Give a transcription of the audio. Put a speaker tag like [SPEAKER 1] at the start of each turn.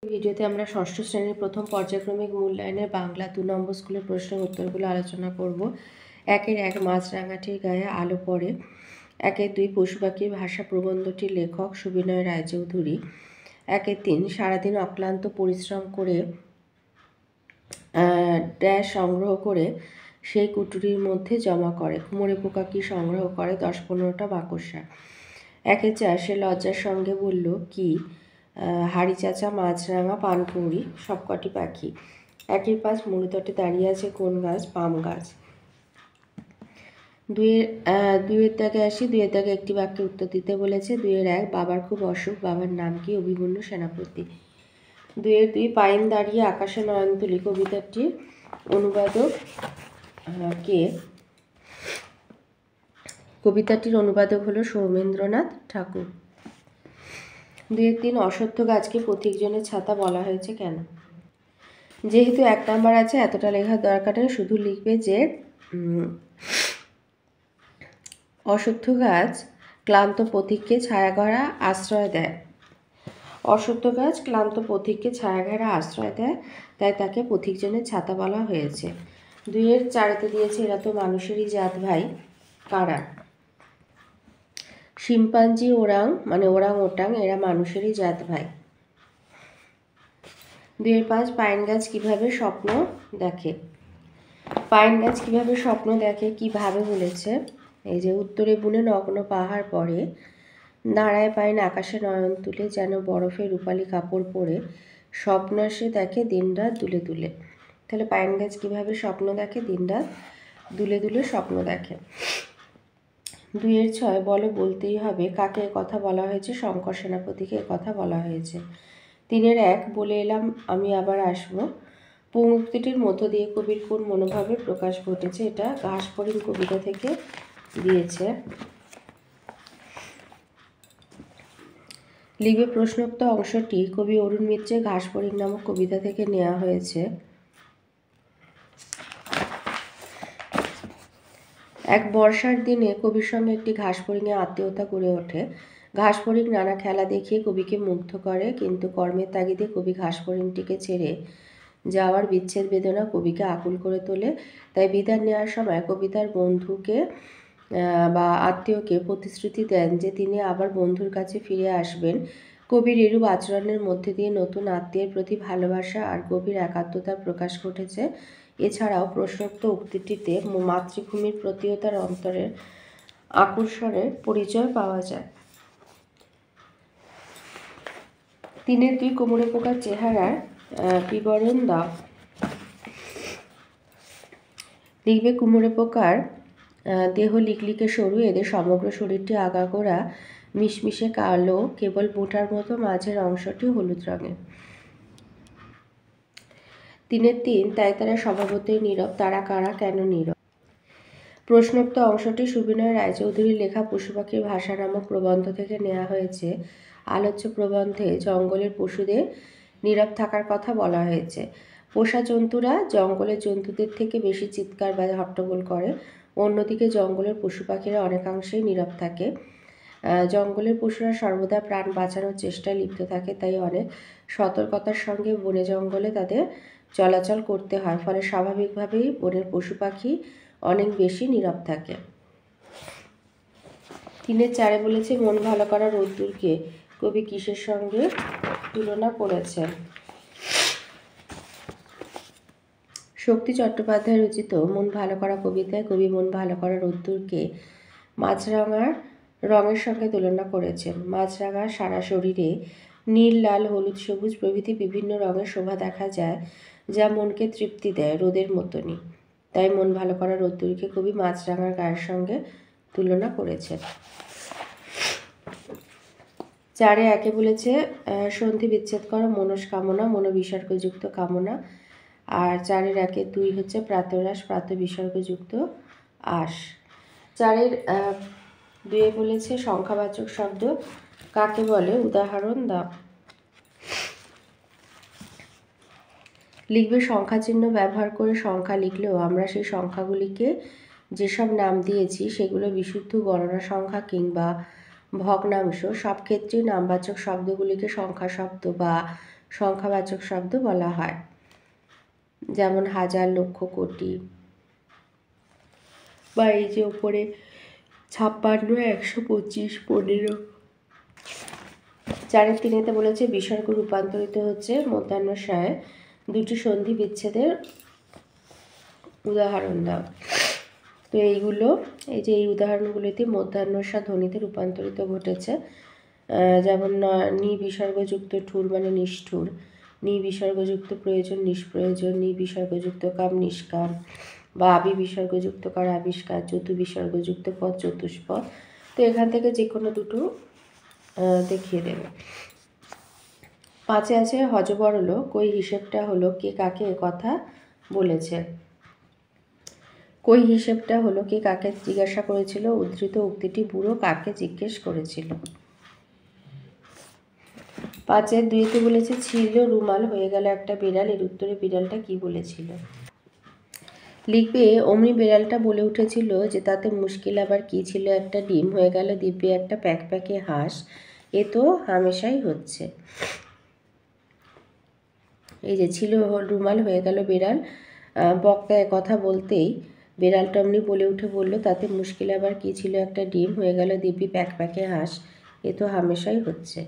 [SPEAKER 1] ভিডিওতে আমরা ষষ্ঠ শ্রেণীর প্রথম পর্যায়ক্রমিক মূল্যায়নের বাংলা 2 নম্বর স্কুলের প্রশ্নের উত্তরগুলো আলোচনা করব। 1-1 মাছরাঙাটির গায়ে আলো পড়ে। 1-2 পশু পাখির ভাষা প্রবন্ধটির লেখক সুবিনয় রায়চৌধুরী। 1-3 সারাদিন অক্লান্ত পরিশ্রম করে ড্যাশ সংগ্রহ করে সেই কুটুরির মধ্যে জমা করে। কুমোরে পোকা কি সংগ্রহ করে? 10-15টা মাকড়সা। 1-4 সে লজ্জার সঙ্গে বলল, কি? হাড়ি চাচা, মাছরাঙা, পানকৌড়ি, সবকটি পাখি। 1-5 মরুতটে দাঁড়িয়ে আছে কোন গাছ? পাম গাছ। 2-এর দাগে আসি। 2-এর দাগে একটি বাক্যে উত্তর দিতে বলেছে। 2-1 বাবার খুব অসুখ, বাবার নাম কি? অভিমন্যু সেনাপতি। 2-2 পাইন দাঁড়িয়ে আকাশে নয়নতুলি কবিতাটির অনুবাদক কে? কবিতাটির অনুবাদক হলো সৌমেন্দ্রনাথ ঠাকুর। 2-3 অশ্বত্থ গাছকে পথিকজনের ছাতা বলা হয়েছে কেন? যেহেতু 1 নাম্বার আছে এতটা লেখার দরকার নেই, শুধু লিখবে যে অশ্বত্থ গাছ ক্লান্ত পথিককে ছায়াঘেরা আশ্রয় দেয়। অশ্বত্থ গাছ ক্লান্ত পথিককে ছায়াঘেরা আশ্রয় দেয়, তাই তাকে পথিকজনের ছাতা বলা হয়েছে। 2-4 দিয়েছে এরা তো মানুষেরই জাত ভাই। কারা? শিম্পাঞ্জি, ওরাং মানে ওরাং ওটাং, এরা মানুষেরই জাত ভাই। 2-5 পাইন গাছ কিভাবে স্বপ্ন দেখে? পাইন গাছ কিভাবে স্বপ্ন দেখে, কিভাবে বলেছে? এই যে উত্তরে বুনে নগ্ন পাহাড় পরে, দাঁড়ায় পাইন আকাশে নয়ন তুলে, যেন বরফে রূপালি কাপড় পরে, স্বপ্ন সে দেখে দিনরাত দুলে দুলে। তাহলে পাইন গাছ কিভাবে স্বপ্ন দেখে? দিনরাত দুলে দুলে স্বপ্ন দেখে। 2-6 বলো, বলতেই হবে। কাকে কথা বলা হয়েছে? শঙ্কর সেনাপতিকে কথা বলা হয়েছে। 3-1 বলে এলাম আমি আবার আসবো। পঙ্ক্তিটির মধ্য দিয়ে কবির কোন মনোভাবের প্রকাশ ঘটেছে? এটা ঘাসফড়িং কবিতা থেকে দিয়েছে। লিখবে প্রশ্নোক্ত অংশটি কবি অরুণ মিত্রের ঘাসফড়িং নামক কবিতা থেকে নেওয়া হয়েছে। এক বর্ষার দিনে কবির সঙ্গে একটি ঘাসফড়িংয়ে আত্মীয়তা গড়ে ওঠে। ঘাসফড়িং নানা খেলা দেখিয়ে কবিকে মুগ্ধ করে, কিন্তু কর্মের তাগিদে কবি ঘাসফড়িংটিকে ছেড়ে যাওয়ার বিচ্ছেদ বেদনা কবিকে আকুল করে তোলে। তাই বিদায় নেওয়ার সময় কবি তার বন্ধুকে বা আত্মীয়কে প্রতিশ্রুতি দেন যে তিনি আবার বন্ধুর কাছে ফিরে আসবেন। কবির এরূপ আচরণের মধ্যে দিয়ে নতুন আত্মীয়ের প্রতি ভালোবাসা আর গভীর একাত্মতার প্রকাশ ঘটেছে। এছাড়াও প্রশ্নোক্ত উক্তিটিতে মাতৃভূমির প্রতিও তার অন্তরের আকর্ষণের পরিচয় পাওয়া যায়। 3-2 কুমোরে পোকার চেহারার বিবরণ দাও। লিখবে কুমোরে পোকার দেহ লিকলিকে সরু, এদের সমগ্র শরীরটি আগাগোড়া মিশমিশে কালো, কেবল বোঁটার মতো মাঝের অংশটি হলুদ রঙের। 3-3 তাই তারা স্বভাবতই নীরব। তারা কারা? কেন নীরব? প্রশ্নোক্ত অংশটি সুবিনয় রায়চৌধুরীর লেখা পশু পাখির ভাষা নামক প্রবন্ধ থেকে নেওয়া হয়েছে। আলোচ্য প্রবন্ধে জঙ্গলের পশুদের নীরব থাকার কথা বলা হয়েছে। পোষা জন্তুরা জঙ্গলের জন্তুদের থেকে বেশি চিৎকার বা হট্টগোল করে, অন্যদিকে জঙ্গলের পশু পাখিরা অনেকাংশেই নীরব থাকে। জঙ্গলের পশুরা সর্বদা প্রাণ বাঁচানোর চেষ্টায় লিপ্ত থাকে, তাই অনেক সতর্কতার সঙ্গে বনে জঙ্গলে তাদের চলাচল করতে হয়, ফলে স্বাভাবিকভাবেই বনের পশু পাখি অনেক বেশি নীরব থাকে। 3-4 বলেছে মন ভালো করা রোদ্দুরকে কবি কিসের সঙ্গে তুলনা করেছেন? শক্তি চট্টোপাধ্যায় রচিত মন ভালো করা কবিতায় কবি মন ভালো করা রোদ্দুরকে মাছরাঙার রঙের সঙ্গে তুলনা করেছেন। মাছরাঙার সারা শরীরে নীল, লাল, হলুদ, সবুজ প্রভৃতি বিভিন্ন রঙের শোভা দেখা যায়, যা মনকে তৃপ্তি দেয়, রোদের মতনই। তাই মন ভালো করা রোদ্দুরকে কবি মাছরাঙার গায়ের সঙ্গে তুলনা করেছেন। 4-1 বলেছে সন্ধি বিচ্ছেদ করা মনস্কামনা, মনোবিসর্গযুক্ত কামনা। আর 4-1-2 হচ্ছে প্রাতরাশ, প্রাত বিসর্গযুক্ত আশ। 4-2 বলেছে সংখ্যাবাচক শব্দ কাকে বলে? উদাহরণ দাও। লিখবে সংখ্যা চিহ্ন ব্যবহার করে সংখ্যা লিখলেও আমরা সেই সংখ্যাগুলিকে যেসব নাম দিয়েছি সেগুলো বিশুদ্ধ গণনা সংখ্যা কিংবা ভগ্নাংশ। সব ক্ষেত্রেই নামবাচক শব্দগুলিকে সংখ্যা শব্দ বা সংখ্যাবাচক শব্দ বলা হয়, যেমন হাজার, লক্ষ, কোটি, বা এই যে ওপরে 56, 125, 15। 4-3 বলেছে বিসর্গ রূপান্তরিত হচ্ছে মধ্যাহ্নসায় দুটি সন্ধি বিচ্ছেদের উদাহরণ দাও। তো এইগুলো, এই যে এই উদাহরণগুলিতে মধ্যাহ্নসা ধ্বনিতে রূপান্তরিত ঘটেছে, যেমন নি বিসর্গযুক্ত ঠুর মানে নিষ্ঠুর, নি বিসর্গযুক্ত প্রয়োজন নিষ্প্রয়োজন, নি বিসর্গযুক্ত কাম নিষ্কাম, বা আবি বিসর্গযুক্ত কার আবিষ্কার, চতু বিসর্গযুক্ত পদ চতুষ্পদ। তো এখান থেকে যে কোনো দুটো দেখিয়ে দেবে। 5 আছে হযবরল, কই হিসেবটা হলো কে কাকে কথা বলেছে। কই হিসেবটা হলো কে কাকে জিজ্ঞাসা করেছিল, উদ্ধৃত উক্তিটি বুড়ো কাকে জিজ্ঞেস করেছিল। 5-2 বলেছে ছিল রুমাল হয়ে গেল একটা বিড়াল, এর উত্তরে বিড়ালটা কি বলেছিল। লিখবে অমনি বিড়ালটা বলে উঠেছিল যে তাতে মুশকিল আবার কি ছিল, একটা ডিম হয়ে গেল দিব্যি একটা প্যাকপ্যাকে হাঁস, এ তো হামেশাই হচ্ছে। এই যে ছিল রুমাল হয়ে গেল বিড়াল, বক্তা কথা বলতেই বিড়ালটা অমনি বলে উঠে বলল তাতে মুশকিল আবার কি ছিল, একটা ডিম হয়ে গেল দিব্যি প্যাকপ্যাকে হাঁস, এ তো হামেশাই হচ্ছে।